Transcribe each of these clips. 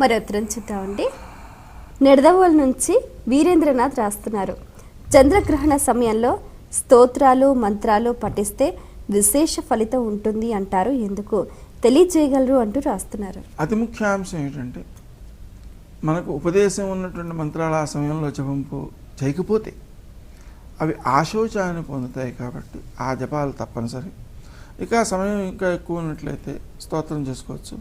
మరో ఉత్తరం చూద్దామండి. నిడదవోలు నుంచి వీరేంద్రనాథ్ రాస్తున్నారు. చంద్రగ్రహణ సమయంలో స్తోత్రాలు మంత్రాలు పఠిస్తే విశేష ఫలితం ఉంటుంది అంటారు, ఎందుకు తెలియజేయగలరు అంటూ రాస్తున్నారు. అతి ముఖ్యాంశం ఏంటంటే మనకు ఉపదేశం ఉన్నటువంటి మంత్రాలు ఆ సమయంలో జపంపు చేయకపోతే అవి ఆశోచాన్ని పొందుతాయి. కాబట్టి ఆ జపాలు తప్పనిసరి. ఇక సమయం ఇంకా ఎక్కువ ఉన్నట్లయితే స్తోత్రం చేసుకోవచ్చు.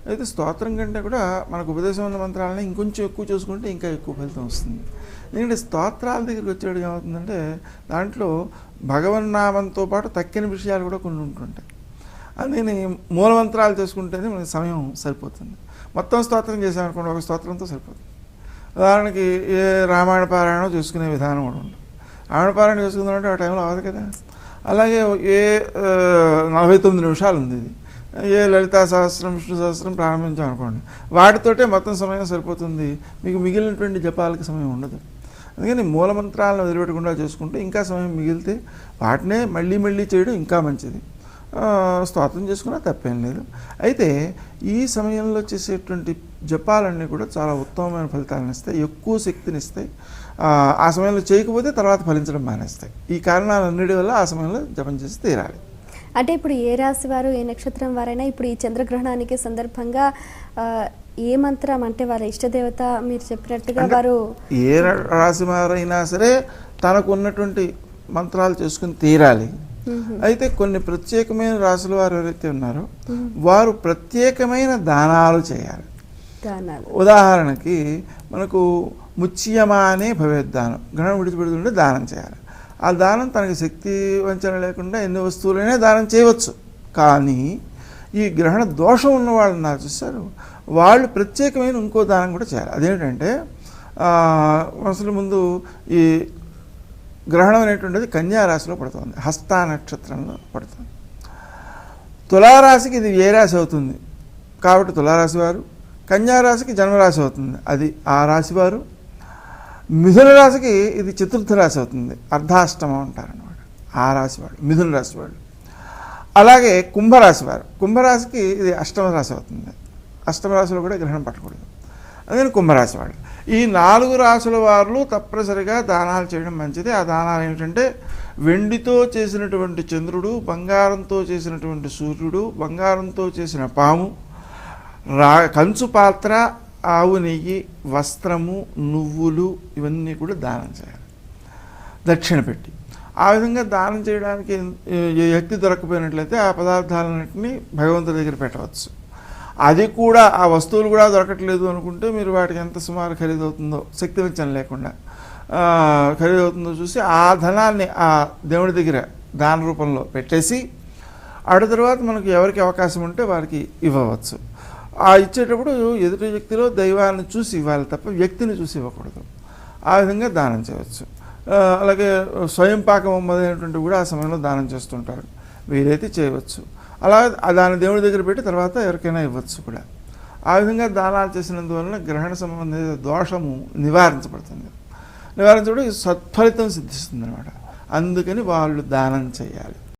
అయితే స్తోత్రం కంటే కూడా మనకు ఉపదేశం ఉన్న మంత్రాలని ఇంకొంచెం ఎక్కువ చేసుకుంటే ఇంకా ఎక్కువ ఫలితం వస్తుంది. ఎందుకంటే స్తోత్రాల దగ్గరికి వచ్చేటికి ఏమవుతుందంటే దాంట్లో భగవన్నామంతో పాటు తక్కిన విషయాలు కూడా కొన్ని ఉంటుంటాయి. అందుకని మూలమంత్రాలు చేసుకుంటేనే మనకి సమయం సరిపోతుంది. మొత్తం స్తోత్రం చేసామనుకోండి, ఒక స్తోత్రంతో సరిపోతుంది. ఉదాహరణకి ఏ రామాయణ పారాయణం చేసుకునే విధానం కూడా ఉంటుంది. రామాయణ పారాయణ చేసుకుందామంటే ఆ టైంలో అవ్వదు కదా. అలాగే ఏ 49 నిమిషాలు ఉంది ఇది, ఏ లలితా సహస్రం విష్ణు సహస్రం ప్రారంభించామనుకోండి, వాటితోటే మొత్తం సమయం సరిపోతుంది. మీకు మిగిలినటువంటి జపాలకి సమయం ఉండదు. అందుకని మూలమంత్రాలను వదిలిపెట్టకుండా చేసుకుంటే ఇంకా సమయం మిగిలితే వాటినే మళ్ళీ మళ్ళీ చేయడం ఇంకా మంచిది. స్తోత్రం చేసుకున్నా తప్పేం లేదు. అయితే ఈ సమయంలో చేసేటువంటి జపాలన్నీ కూడా చాలా ఉత్తమమైన ఫలితాలను ఇస్తాయి, ఎక్కువ శక్తిని ఇస్తాయి. ఆ సమయంలో చేయకపోతే తర్వాత ఫలించడం మానేస్తాయి. ఈ కారణాలన్నిటి వల్ల ఆ సమయంలో జపం చేసి తీరాలి. అంటే ఇప్పుడు ఏ రాశి వారు ఏ నక్షత్రం వారైనా ఇప్పుడు ఈ చంద్రగ్రహణానికి సందర్భంగా ఏ మంత్రం అంటే వాళ్ళ ఇష్టదేవత మీరు చెప్పినట్టుగా వారు ఏ రాశి వారైనా సరే తనకు ఉన్నటువంటి మంత్రాలు చేసుకుని తీరాలి. అయితే కొన్ని ప్రత్యేకమైన రాశుల వారు ఎవరైతే ఉన్నారో వారు ప్రత్యేకమైన దానాలు చేయాలి. ఉదాహరణకి మనకు ముచ్యమానే భవేద్దానం, గ్రహణం విడిచిపెడుతుంటే దానం చేయాలి. ఆ దానం తనకి శక్తి వంచన లేకుండా ఎన్ని వస్తువులైనా దానం చేయవచ్చు. కానీ ఈ గ్రహణ దోషం ఉన్న వాళ్ళు నాకు చూస్తారు, వాళ్ళు ప్రత్యేకమైన ఇంకో దానం కూడా చేయాలి. అదేంటంటే అసలు ముందు ఈ గ్రహణం అనేటువంటిది కన్యారాశిలో పడుతుంది, హస్త నక్షత్రంలో పడుతుంది. తులారాశికి ఇది ఏ రాశి అవుతుంది కాబట్టి తులారాశి వారు, కన్యారాశికి జన్మరాశి అవుతుంది, అది ఆ రాశి వారు. మిథున రాశికి ఇది చతుర్థ రాశి అవుతుంది, అర్ధాష్టమం అంటారనమాట, ఆ రాశి వాడు మిథున రాశి వాడు. అలాగే కుంభరాశి వారు, కుంభరాశికి ఇది అష్టమ రాశి అవుతుంది, అష్టమ రాశిలో కూడా గ్రహణం పట్టకూడదు. అందుకని కుంభరాశి వాడు. ఈ 4 రాశుల వారు తప్పనిసరిగా దానాలు చేయడం మంచిది. ఆ దానాలు ఏమిటంటే వెండితో చేసినటువంటి చంద్రుడు, బంగారంతో చేసినటువంటి సూర్యుడు, బంగారంతో చేసిన పాము, కంచు పాత్ర, ఆవు నెయ్యి, వస్త్రము, నువ్వులు, ఇవన్నీ కూడా దానం చేయాలి దక్షిణ పెట్టి. ఆ విధంగా దానం చేయడానికి వ్యక్తి దొరకపోయినట్లయితే ఆ పదార్థాలన్నింటినీ భగవంతుడి దగ్గర పెట్టవచ్చు. అది కూడా ఆ వస్తువులు కూడా దొరకట్లేదు అనుకుంటే మీరు వాటికి ఎంత సుమారు ఖరీదవుతుందో శక్తి వంచన లేకుండా ఖరీదవుతుందో చూసి ఆ ధనాన్ని ఆ దేవుడి దగ్గర దాన రూపంలో పెట్టేసి ఆడ తర్వాత మనకు ఎవరికి అవకాశం ఉంటే వారికి ఇవ్వవచ్చు. ఆ ఇచ్చేటప్పుడు ఎదుటి వ్యక్తిలో దైవాన్ని చూసి ఇవ్వాలి తప్ప వ్యక్తిని చూసి ఇవ్వకూడదు. ఆ విధంగా దానం చేయవచ్చు. అలాగే స్వయం పాకం మొదలైనటువంటి కూడా ఆ సమయంలో దానం చేస్తుంటారు, వీలైతే చేయవచ్చు. అలా దాని దేవుడి దగ్గర పెట్టి తర్వాత ఎవరికైనా ఇవ్వచ్చు కూడా. ఆ విధంగా దానాలు చేసినందువలన గ్రహణ సంబంధిత దోషము నివారించబడుతుంది. నివారించబడి సత్ఫలితం సిద్ధిస్తుంది అన్నమాట. అందుకని వాళ్ళు దానం చేయాలి.